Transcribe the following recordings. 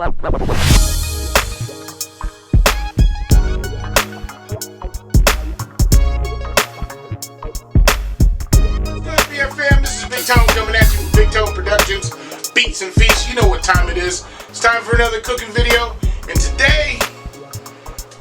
BFM, this is Big Tone coming at you from Big Tone Productions, Beats and Feasts. You know what time it is. It's time for another cooking video, and today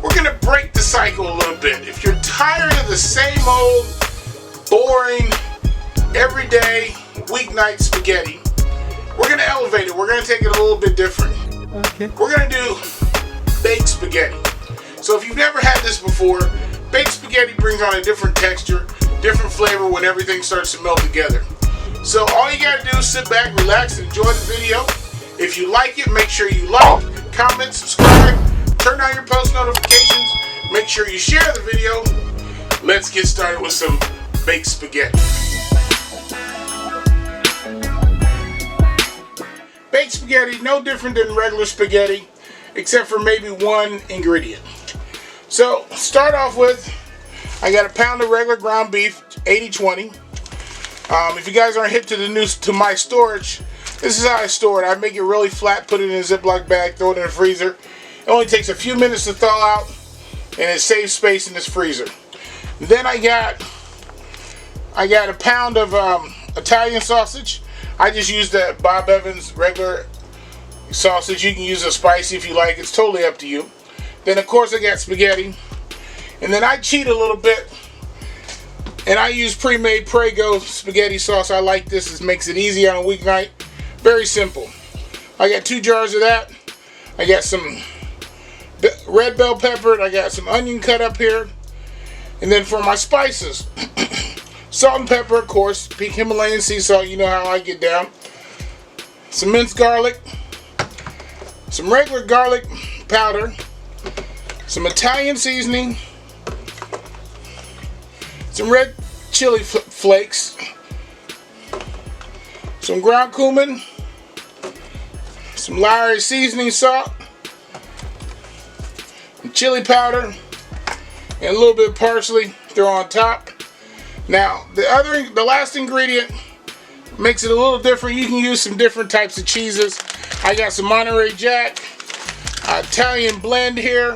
we're gonna break the cycle a little bit. If you're tired of the same old, boring, everyday, weeknight spaghetti, we're gonna elevate it. We're gonna take it a little bit different. Okay. We're gonna do baked spaghetti. So if you've never had this before, baked spaghetti brings on a different texture, different flavor when everything starts to melt together. So all you gotta do is sit back, relax, and enjoy the video. If you like it, make sure you like, comment, subscribe, turn on your post notifications, make sure you share the video. Let's get started with some baked spaghetti. Baked spaghetti, no different than regular spaghetti, except for maybe one ingredient. So, start off with, I got a pound of regular ground beef, 80-20. If you guys aren't hip to my storage, this is how I store it. I make it really flat, put it in a Ziploc bag, throw it in the freezer. It only takes a few minutes to thaw out, and it saves space in this freezer. Then I got a pound of Italian sausage. I just use the Bob Evans regular sausage. You can use a spicy if you like. It's totally up to you. Then of course I got spaghetti. And then I cheat a little bit. And I use pre-made Prego spaghetti sauce. I like this. It makes it easy on a weeknight. Very simple. I got 2 jars of that. I got some red bell pepper. And I got some onion cut up here. And then for my spices, salt and pepper, of course, pink Himalayan sea salt, you know how I get down. Some minced garlic, some regular garlic powder, some Italian seasoning, some red chili flakes, some ground cumin, some Lowry seasoning salt, and chili powder, and a little bit of parsley, throw on top. Now, the last ingredient makes it a little different. You can use some different types of cheeses. I got some Monterey Jack, Italian blend here,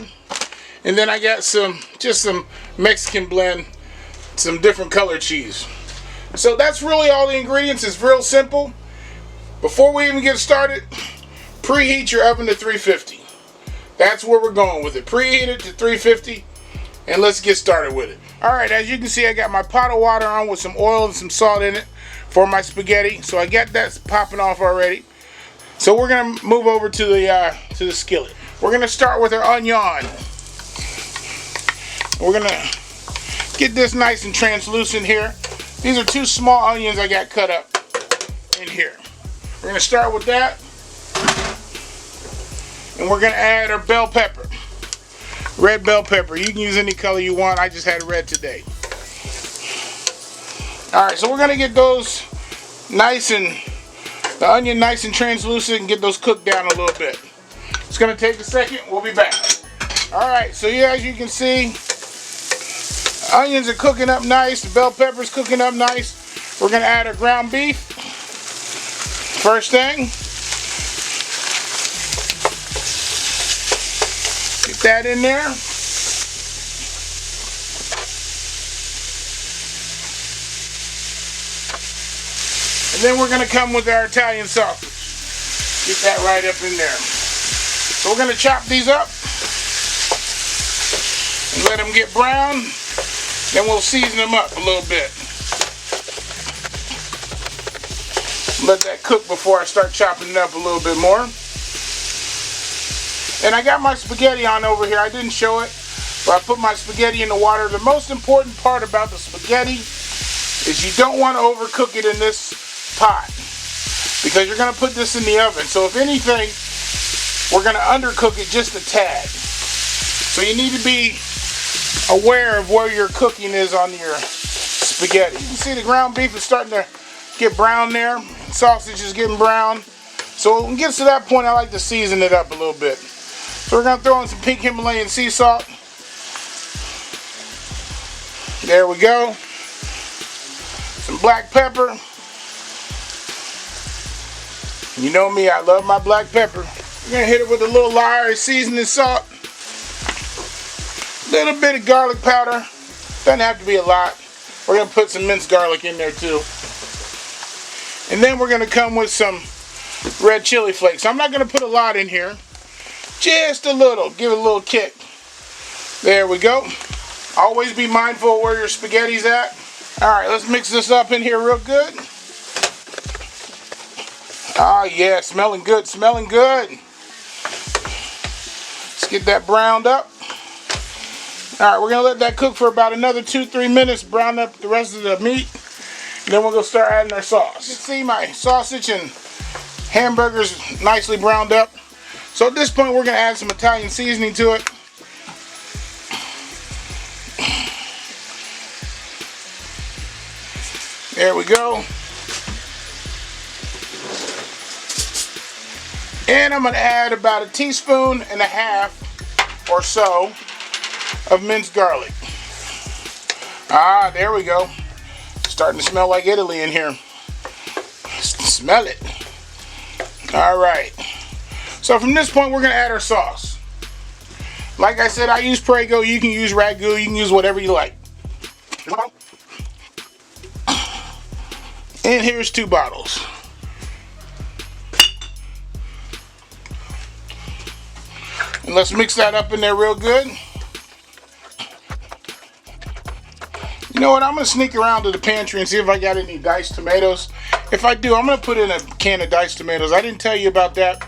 and then I got some Mexican blend, some different color cheese. So that's really all the ingredients. It's real simple. Before we even get started, preheat your oven to 350. That's where we're going with it. Preheat it to 350. And let's get started with it. Alright, as you can see, I got my pot of water on with some oil and some salt in it for my spaghetti. So I got that popping off already. So we're going to move over to the skillet. We're going to start with our onion. We're going to get this nice and translucent here. These are 2 small onions I got cut up in here. We're going to start with that. And we're going to add our bell pepper. Red bell pepper. You can use any color you want. I just had red today. Alright, so we're going to get those the onion nice and translucent and get those cooked down a little bit. It's going to take a second. We'll be back. Alright, so yeah, as you can see, the onions are cooking up nice. The bell pepper's cooking up nice. We're going to add our ground beef. First thing. Get that in there. And then we're going to come with our Italian sausage. Get that right up in there. So we're going to chop these up and let them get brown. Then we'll season them up a little bit. Let that cook before I start chopping it up a little bit more. And I got my spaghetti on over here. I didn't show it, but I put my spaghetti in the water. The most important part about the spaghetti is you don't want to overcook it in this pot because you're going to put this in the oven. So if anything, we're going to undercook it just a tad. So you need to be aware of where your cooking is on your spaghetti. You can see the ground beef is starting to get brown there. Sausage is getting brown. So when it gets to that point, I like to season it up a little bit. So we're going to throw in some pink Himalayan sea salt. There we go. Some black pepper. You know me, I love my black pepper. We're gonna hit it with a little Irish seasoning salt, a little bit of garlic powder. Doesn't have to be a lot. We're gonna put some minced garlic in there too. And then we're gonna come with some red chili flakes. I'm not gonna put a lot in here, just a little, give it a little kick. There we go. Always be mindful of where your spaghetti's at. All right, let's mix this up in here real good. Ah, yeah, smelling good, smelling good. Let's get that browned up. All right, we're gonna let that cook for about another 2-3 minutes, brown up the rest of the meat, and then we're gonna start adding our sauce. You can see my sausage and hamburgers nicely browned up. So at this point, we're gonna add some Italian seasoning to it. There we go. And I'm gonna add about 1.5 teaspoons or so of minced garlic. Ah, there we go. Starting to smell like Italy in here. Smell it. All right. So from this point, we're gonna add our sauce. Like I said, I use Prego. You can use Ragu. You can use whatever you like. And here's 2 bottles. And let's mix that up in there real good. You know what? I'm going to sneak around to the pantry and see if I got any diced tomatoes. If I do, I'm going to put in a can of diced tomatoes. I didn't tell you about that,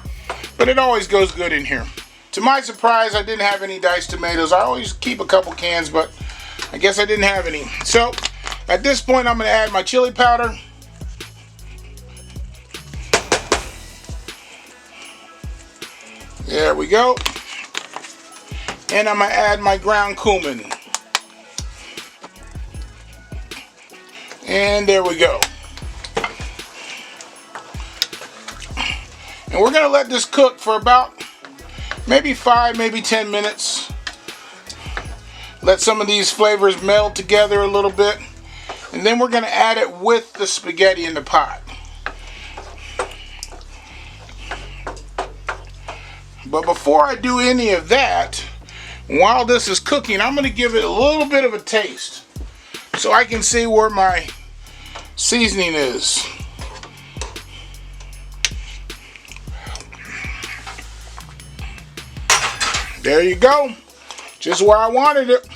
but it always goes good in here. To my surprise, I didn't have any diced tomatoes. I always keep a couple cans, but I guess I didn't have any. So at this point, I'm going to add my chili powder. There we go. And I'm going to add my ground cumin. And there we go. And we're going to let this cook for about maybe 5, maybe 10 minutes. Let some of these flavors meld together a little bit. And then we're going to add it with the spaghetti in the pot. But before I do any of that, while this is cooking, I'm going to give it a little bit of a taste so I can see where my seasoning is. There you go. Just where I wanted it.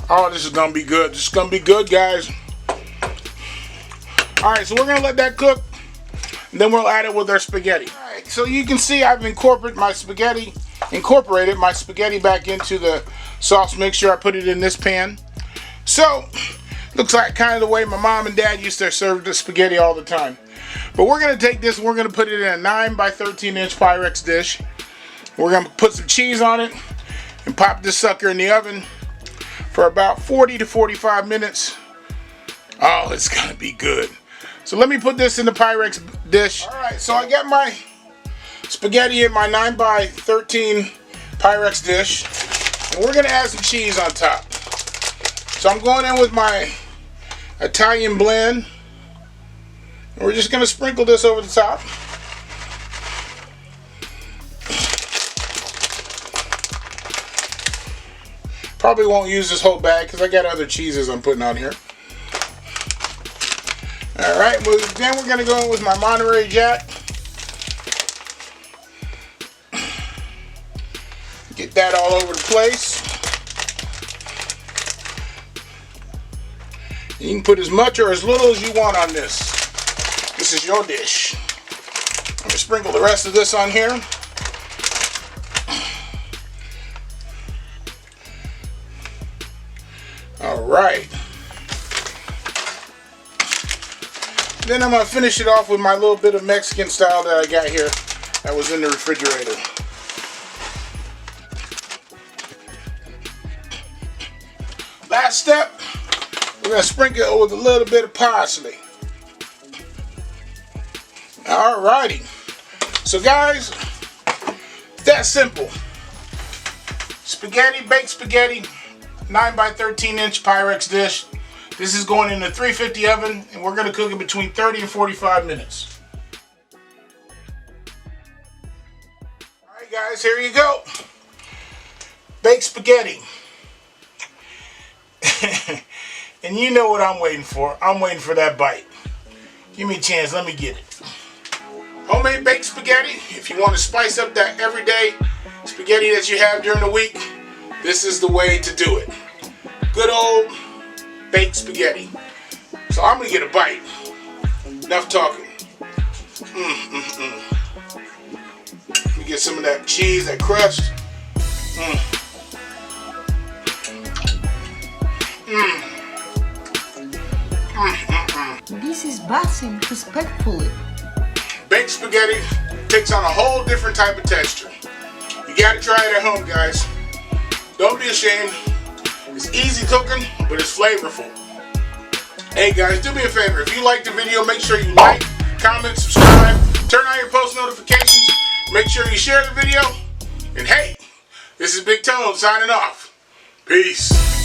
Oh, this is going to be good. This is going to be good, guys. Alright, so we're going to let that cook. And then we'll add it with our spaghetti. Alright, so you can see I've incorporated my spaghetti back into the sauce mixture. I put it in this pan. So, looks like kind of the way my mom and dad used to serve the spaghetti all the time. But we're going to take this and we're going to put it in a 9 by 13 inch Pyrex dish. We're going to put some cheese on it and pop this sucker in the oven for about 40 to 45 minutes. Oh, it's going to be good. So let me put this in the Pyrex dish. Alright, so I got my spaghetti in my 9 by 13 Pyrex dish. And we're going to add some cheese on top. So I'm going in with my Italian blend. And we're just going to sprinkle this over the top. Probably won't use this whole bag because I got other cheeses I'm putting on here. Alright, well, then we're going to go in with my Monterey Jack. Get that all over the place. You can put as much or as little as you want on this. This is your dish. I'm going to sprinkle the rest of this on here. Alright. Then I'm going to finish it off with my little bit of Mexican style that I got here that was in the refrigerator. Last step, we're going to sprinkle it with a little bit of parsley. Alrighty. So guys, that's simple. Spaghetti, baked spaghetti, 9 by 13 inch Pyrex dish. This is going in a 350 oven, and we're going to cook it between 30 and 45 minutes. guys, here you go. Baked spaghetti. And you know what I'm waiting for. I'm waiting for that bite. Give me a chance, let me get it. Homemade baked spaghetti. If you want to spice up that everyday spaghetti that you have during the week, this is the way to do it. Good old baked spaghetti. So I'm gonna get a bite. Enough talking. Let me get some of that cheese, that crust. This is Basim, respectfully. Baked spaghetti takes on a whole different type of texture. You gotta try it at home, guys. Don't be ashamed. It's easy cooking, but it's flavorful. Hey guys, do me a favor. If you liked the video, make sure you like, comment, subscribe, turn on your post notifications, make sure you share the video. And hey, this is Big Tone signing off. Peace.